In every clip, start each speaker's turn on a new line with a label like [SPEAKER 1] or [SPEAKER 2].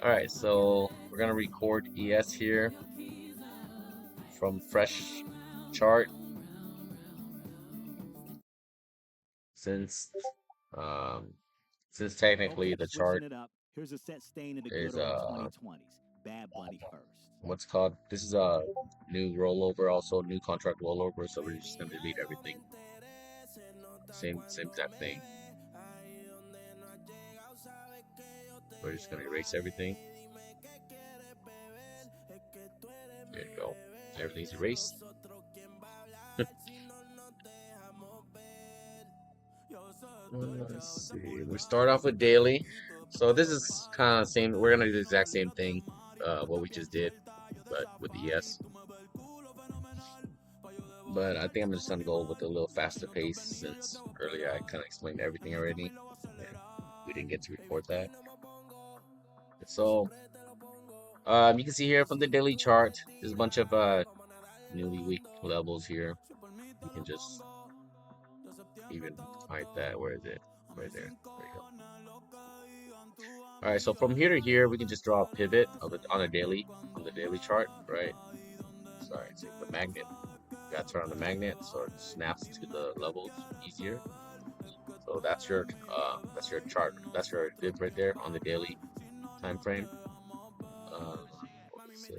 [SPEAKER 1] Alright, so we're gonna record ES here from fresh chart since um since technically
[SPEAKER 2] Okay,
[SPEAKER 1] the
[SPEAKER 2] switching
[SPEAKER 1] chart
[SPEAKER 2] it up. Here's a set staying in the good
[SPEAKER 1] is
[SPEAKER 2] old 2020s. Bad Bunny first.
[SPEAKER 1] what's called, this is a new rollover, also new contract rollover, so we're just gonna delete everything. Same exact thing. We're just gonna erase everything. There you go. Everything's erased. Let's see. We start off with daily. So this is kind of same. We're gonna do the exact same thing, what we just did, but with the ES. But I think I'm just gonna go with a little faster pace since earlier I kind of explained everything already, and we didn't get to record that. So you can see here from the daily chart, there's a bunch of newly weak levels here. You can just even find that. Where is it? Right there. There you go. All right, so from here to here, we can just draw a pivot of it on a daily on the daily chart, right? Sorry, it's the magnet. You gotta turn on the magnet so it snaps to the levels easier. So that's your chart. That's your div right there on the daily time frame. It's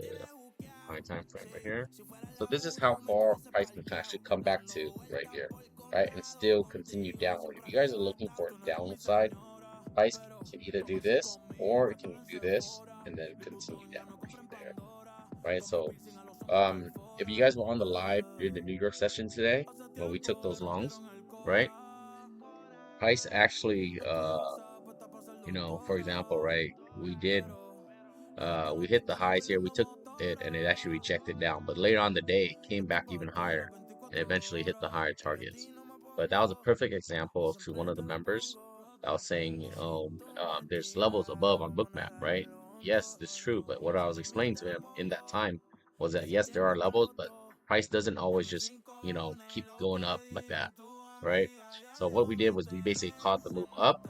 [SPEAKER 1] high time frame right here. So this is how far price can actually come back to right here, right, and still continue downward. If you guys are looking for a downside, price can either do this or it can do this and then continue downwards from there, right? So if you guys were on the live during the New York session today when we took those longs, right? Price actually for example, right, we hit the highs here, we took it and it actually rejected down, but later on the day it came back even higher and eventually hit the higher targets. But that was a perfect example to one of the members that was saying, there's levels above on bookmap, right? Yes, it's true, but what I was explaining to him in that time was that yes, there are levels, but price doesn't always just keep going up like that, right? So what we did was we basically caught the move up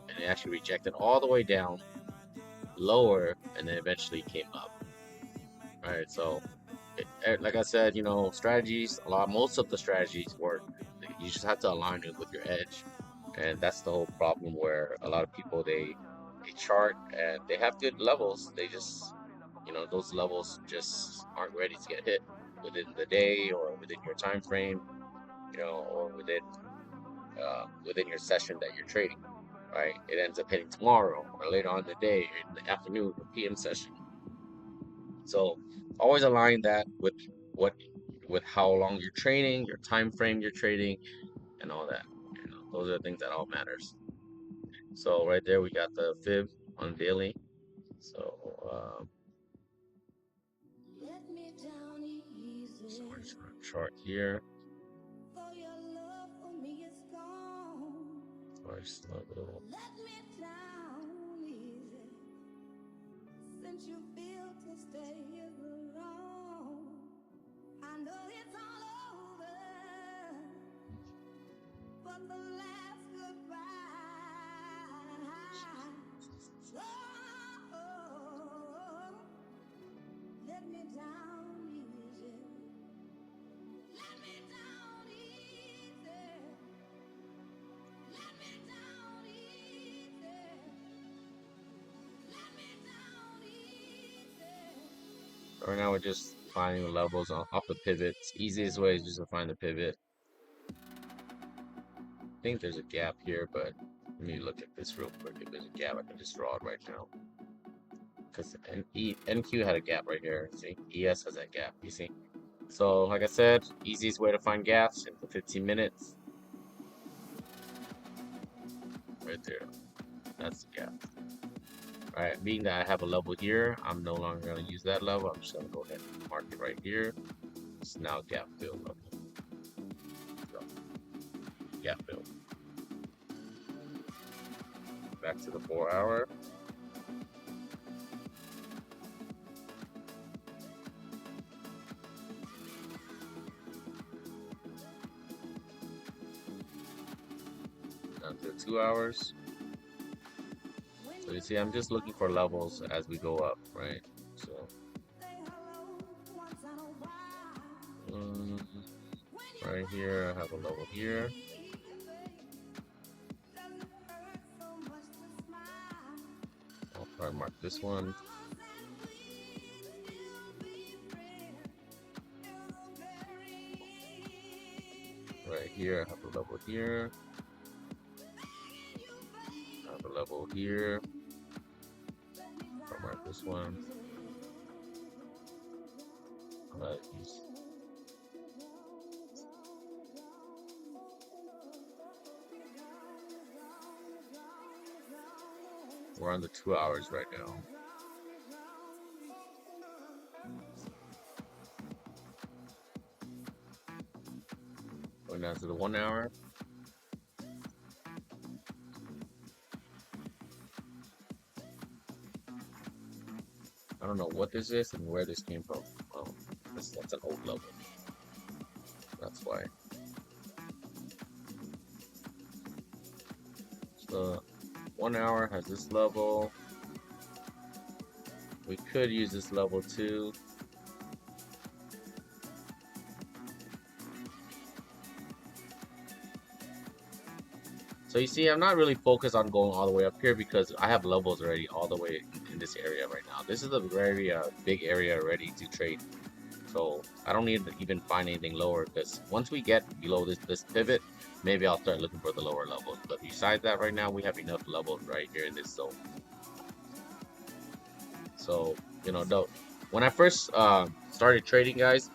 [SPEAKER 1] and it actually rejected all the way down lower and then eventually came up. All right, so like I said, strategies, most of the strategies work. You just have to align it with your edge, and that's the whole problem where a lot of people they chart and they have good levels. They just, those levels just aren't ready to get hit within the day or within your time frame, or within your session that you're trading. Right? It ends up hitting tomorrow or later on in the day, or in the afternoon or PM session. So always align that with what with how long you're trading, your time frame you're trading, and all that. Those are the things that all matters. So right there we got the fib on daily. So so we're just gonna chart here. First level. Right now we're just finding the levels off the pivots. Easiest way is just to find the pivot. I think there's a gap here, but let me look at this real quick. If there's a gap, I can just draw it right now. Because NQ had a gap right here. See, ES has that gap. You see. So, like I said, easiest way to find gaps in the 15 minutes. Right there. That's the gap. Alright, being that I have a level here, I'm no longer going to use that level. I'm just going to go ahead and mark it right here. It's now gap fill level. So, gap fill. Back to the 4 hour. Down to the 2 hours. So you see, I'm just looking for levels as we go up, right? So um, right here, I have a level here. I'll probably mark this one. Right here, I have a level here. I have a level here. I'll mark this one. Right. We're on the 2 hours right now. Going down to the 1 hour. I don't know what this is and where this came from. Oh, that's an old level. That's why. So 1 hour has this level. We could use this level too. So you see, I'm not really focused on going all the way up here because I have levels already all the way in this area right now. This is a very big area already to trade. So I don't need to even find anything lower because once we get below this pivot, maybe I'll start looking for the lower levels. But besides that, right now we have enough levels right here in this zone. So you know, when I first started trading, guys,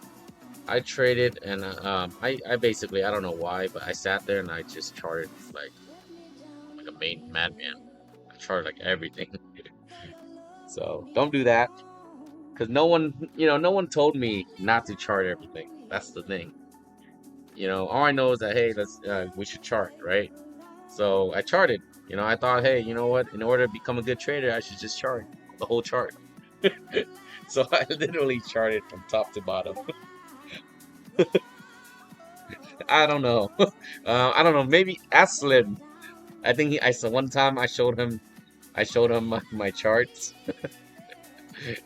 [SPEAKER 1] I traded and I basically I don't know why, but I sat there and I just charted like a main madman. I charted like everything. So don't do that because no one, no one told me not to chart everything. That's the thing. All I know is that hey, we should chart, right? So I charted. I thought, hey, you know what? In order to become a good trader, I should just chart the whole chart. So I literally charted from top to bottom. I don't know. I don't know. Maybe ask Slim. I think I saw one time I showed him my charts,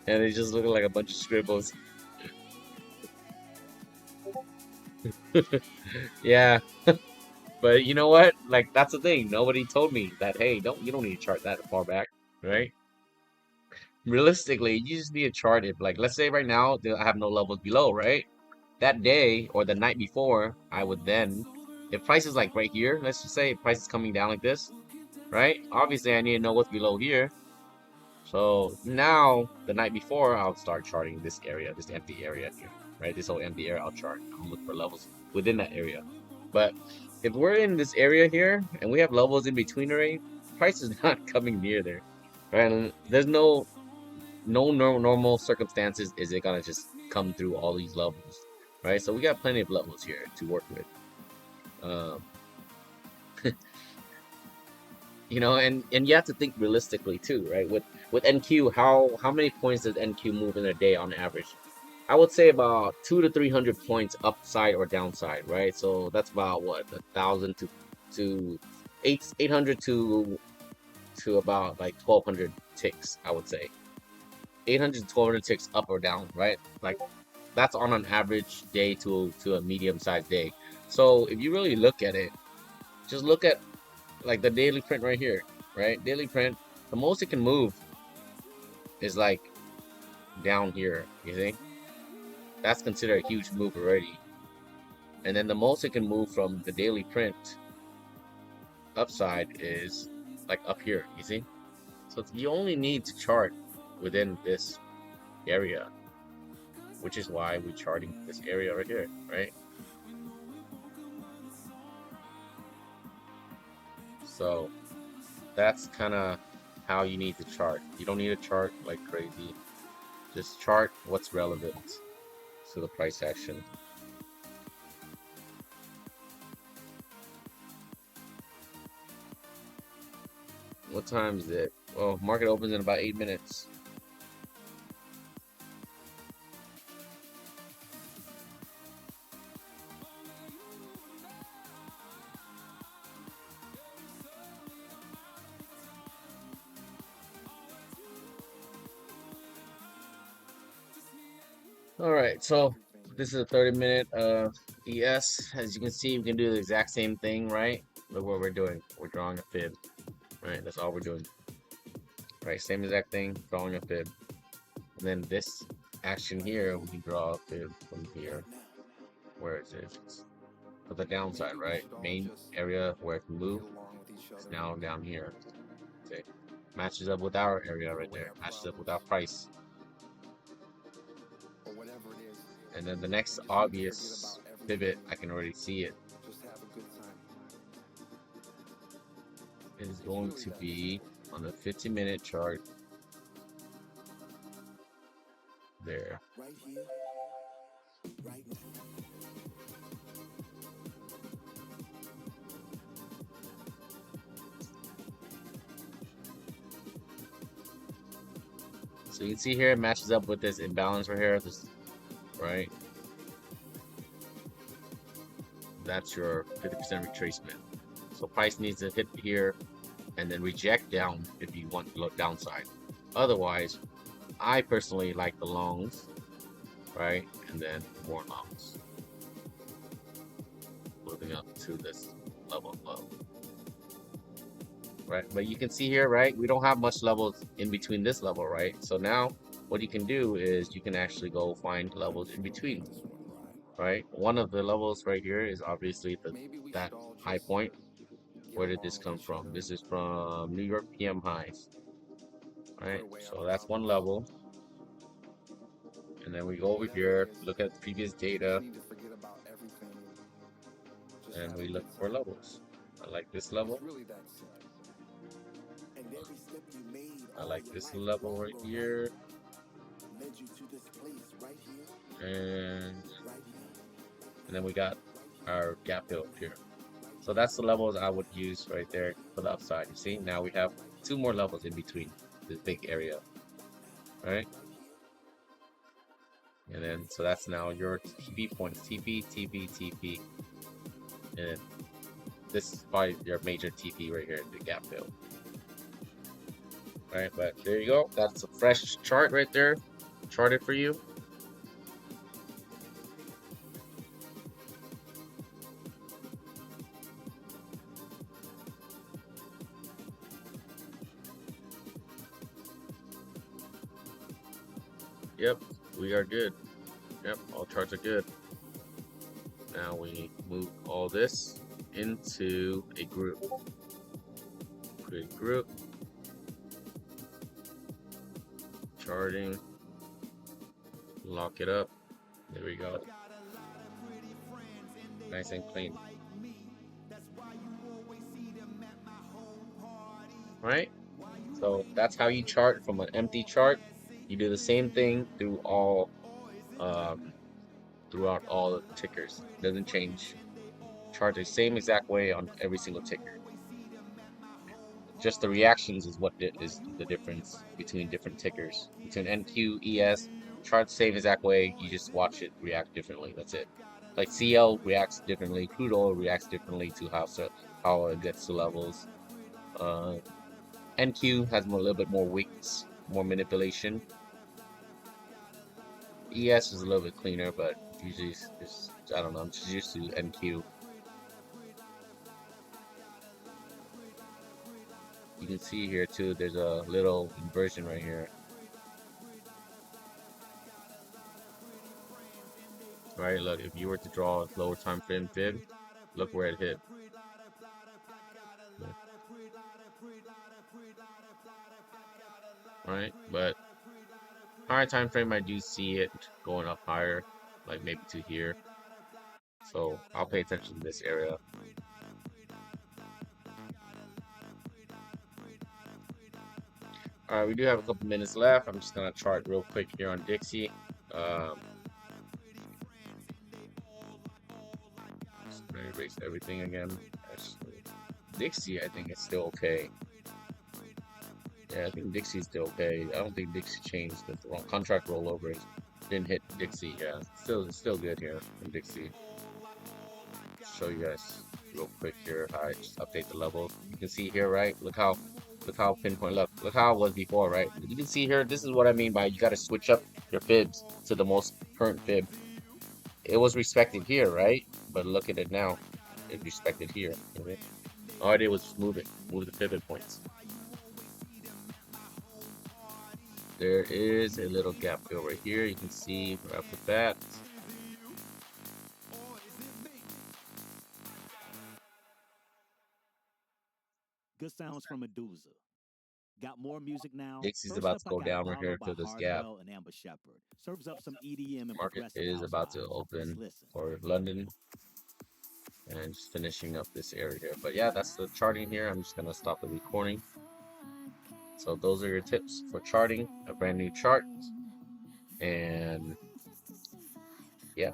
[SPEAKER 1] and it just looked like a bunch of scribbles. Yeah, but you know what? Like that's the thing. Nobody told me that. Hey, you don't need to chart that far back, right? Realistically, you just need to chart it. Like let's say right now I have no levels below, right? That day or the night before, I would then, if price is like right here, let's just say price is coming down like this, right? Obviously, I need to know what's below here. So now, the night before, I'll start charting this area, this empty area here, right? This whole empty area, I'll chart. I'll look for levels within that area. But if we're in this area here and we have levels in between already, price is not coming near there, right? And there's no normal circumstances is it gonna just come through all these levels, right? So we got plenty of levels here to work with. Um, and you have to think realistically too, right? With NQ, how many points does NQ move in a day on average? I would say about 200 to 300 points upside or downside, right? So that's about what 1,000 to 800 to about like 1,200 ticks, I would say. 800 to 1,200 ticks up or down, right? Like that's on an average day to a medium sized day. So if you really look at it, just look at like the daily print right here, right? Daily print, the most it can move is like down here, you see? That's considered a huge move already. And then the most it can move from the daily print upside is like up here, you see? So you only need to chart within this area, which is why we're charting this area right here, right? So that's kind of how you need to chart. You don't need to chart like crazy. Just chart what's relevant to the price action. What time is it? Oh, market opens in about 8 minutes. All right, so this is a 30-minute ES. As you can see, we can do the exact same thing, right? Look what we're doing. We're drawing a fib, right? That's all we're doing. Right, same exact thing, drawing a fib. And then this action here, we can draw a fib from here. Where is it? For the downside, right? Main area where it can move is now down here. Okay. Matches up with our area right there. Matches up with our price. And then the next obvious pivot, I can already see it, is going to be on the 50-minute chart there. So you can see here it matches up with this imbalance right here. This, right? That's your 50% retracement. So price needs to hit here and then reject down if you want to look downside. Otherwise, I personally like the longs, right? And then more longs. Moving up to this level low. Right? But you can see here, right? We don't have much levels in between this level, right? So now what you can do is you can actually go find levels in between, right? One of the levels right here is obviously that high point. Where did this come from? This is from New York PM highs, right? So that's one level. And then we go over here, look at the previous data, and we look for levels. I like this level. I like this level right here. And then we got our gap fill here. So that's the levels I would use right there for the upside. You see, now we have two more levels in between this big area, right? And then, so that's now your TP points, TP, TP, TP. And this is probably your major TP right here, the gap fill. All right, but there you go. That's a fresh chart right there, charted for you. Yep, we are good. Yep, all charts are good. Now we move all this into a group. Create a group. Charting. Lock it up. There we go. Nice and clean. Right? So that's how you chart from an empty chart. You do the same thing through all throughout all the tickers. It doesn't change. Chart the same exact way on every single ticker. Just the reactions is what is the difference between different tickers. Between NQ, ES, chart the same exact way. You just watch it react differently. That's it. Like CL reacts differently. Crude oil reacts differently to how it gets to levels. NQ has a little bit more wicks, more manipulation. ES is a little bit cleaner, but usually it's I don't know. I'm just used to NQ. You can see here too. There's a little inversion right here. Right, look, if you were to draw a lower time frame fib, look where it hit. Right, but higher time frame, I do see it going up higher, like maybe to here. So I'll pay attention to this area. All right, we do have a couple minutes left. I'm just gonna chart real quick here on Dixie. Just gonna erase everything again. Actually, Dixie, I think it's still okay. Yeah, I think Dixie's still okay. I don't think Dixie changed. The wrong contract rollovers didn't hit Dixie. Yeah, still good here in Dixie. Show you guys real quick here how I just update the levels. You can see here, right? Look how pinpoint. Look how it was before, right? You can see here. This is what I mean by you got to switch up your fibs to the most current fib. It was respected here, right? But look at it now. It's respected here. Okay? All I did was just move it, move the pivot points. There is a little gap fill right here. You can see right off the bat.
[SPEAKER 2] Good sounds from Medusa. Got more music now.
[SPEAKER 1] Dixie's
[SPEAKER 2] First
[SPEAKER 1] about
[SPEAKER 2] up,
[SPEAKER 1] to
[SPEAKER 2] I
[SPEAKER 1] go
[SPEAKER 2] got
[SPEAKER 1] down right
[SPEAKER 2] Apollo
[SPEAKER 1] here
[SPEAKER 2] by
[SPEAKER 1] to this gap.
[SPEAKER 2] Hardwell and Amber Shepherd. Serves up some EDM and
[SPEAKER 1] Market
[SPEAKER 2] progressive
[SPEAKER 1] is
[SPEAKER 2] house
[SPEAKER 1] about to
[SPEAKER 2] vibes. Let's
[SPEAKER 1] open
[SPEAKER 2] listen.
[SPEAKER 1] for London and just finishing up this area. But yeah, that's the charting here. I'm just gonna stop the recording. So those are your tips for charting a brand new chart. And yeah.